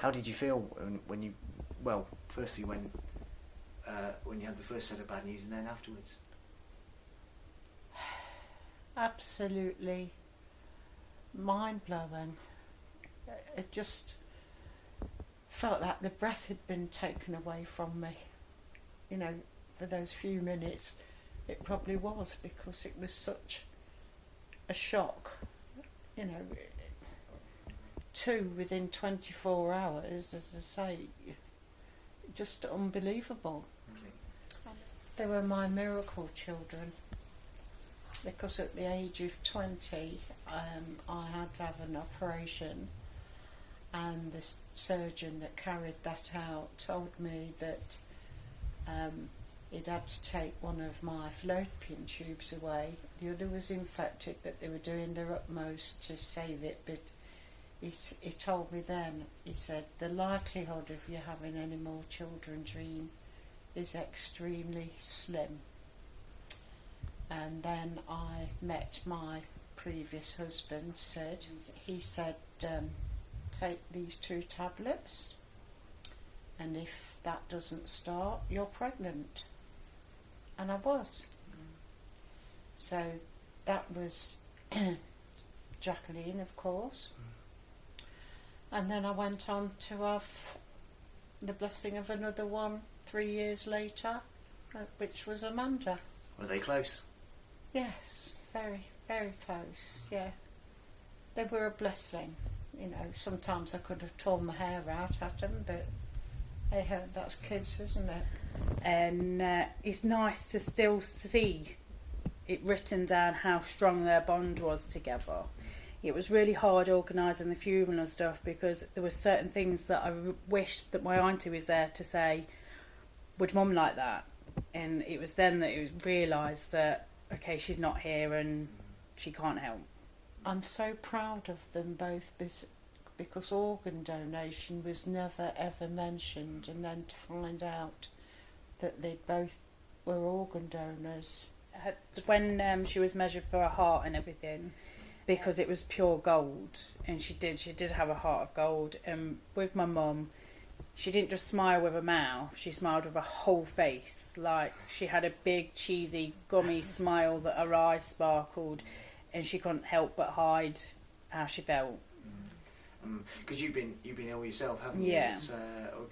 How did you feel when you, well, firstly when you had the first set of bad news, and then afterwards? Absolutely mind-blowing. It just felt like the breath had been taken away from me. You know, for those few minutes, it probably was, because it was such a shock. You know, two within 24 hours, as I say, just unbelievable. Okay. They were my miracle children, because at the age of 20 I had to have an operation, and the surgeon that carried that out told me that he'd had to take one of my fallopian tubes away. The other was infected, but they were doing their utmost to save it. But he told me then, he said, the likelihood of you having any more children, Dream, is extremely slim. And then I met my previous husband. He said, take these 2 tablets, and if that doesn't start, you're pregnant. And I was. So that was Jacqueline, of course. And then I went on to have the blessing of another one 3 years later, which was Amanda. Were they close? Yes, very, very close, yeah. They were a blessing. You know, sometimes I could have torn my hair out at them, but hey, that's kids, isn't it? And it's nice to still see it written down how strong their bond was together. It was really hard organising the funeral and stuff, because there were certain things that I wished that my auntie was there to say, would Mum like that? And it was then that it was realised that, okay, she's not here and she can't help. I'm so proud of them both, because organ donation was never ever mentioned, and then to find out that they both were organ donors. When she was measured for her heart and everything, because it was pure gold, and she did have a heart of gold. And with my mum, she didn't just smile with her mouth, she smiled with her whole face. Like, she had a big cheesy gummy smile that her eyes sparkled, and she couldn't help but hide how she felt. Because you've been ill yourself, haven't you? Yeah.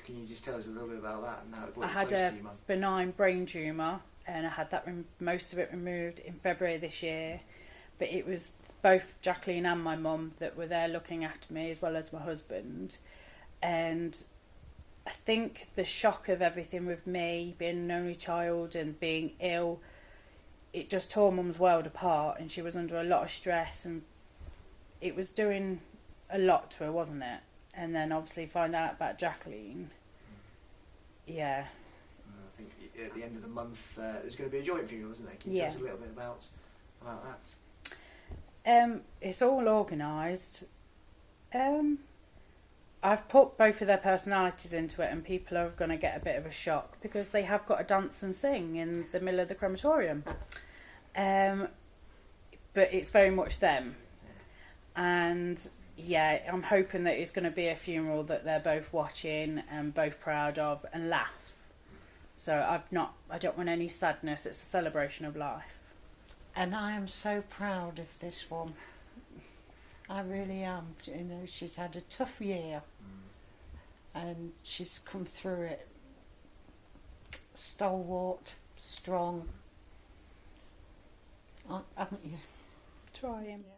Can you just tell us a little bit about that? And how I had a benign brain tumour, and I had that most of it removed in February this year. But it was both Jacqueline and my mum that were there looking after me, as well as my husband. And I think the shock of everything with me being an only child and being ill, it just tore Mum's world apart, and she was under a lot of stress, and it was doing a lot to her, wasn't it? And then obviously find out about Jacqueline. Yeah. I think at the end of the month there's going to be a joint funeral, isn't there? Can you tell us a little bit about that? It's all organised. I've put both of their personalities into it, and people are going to get a bit of a shock, because they have got to dance and sing in the middle of the crematorium. But it's very much them. And yeah, I'm hoping that it's going to be a funeral that they're both watching and both proud of and laugh. So I don't want any sadness. It's a celebration of life. And I am so proud of this one. I really am. You know, she's had a tough year, and she's come through it stalwart, strong. Haven't you? Trying. Yeah.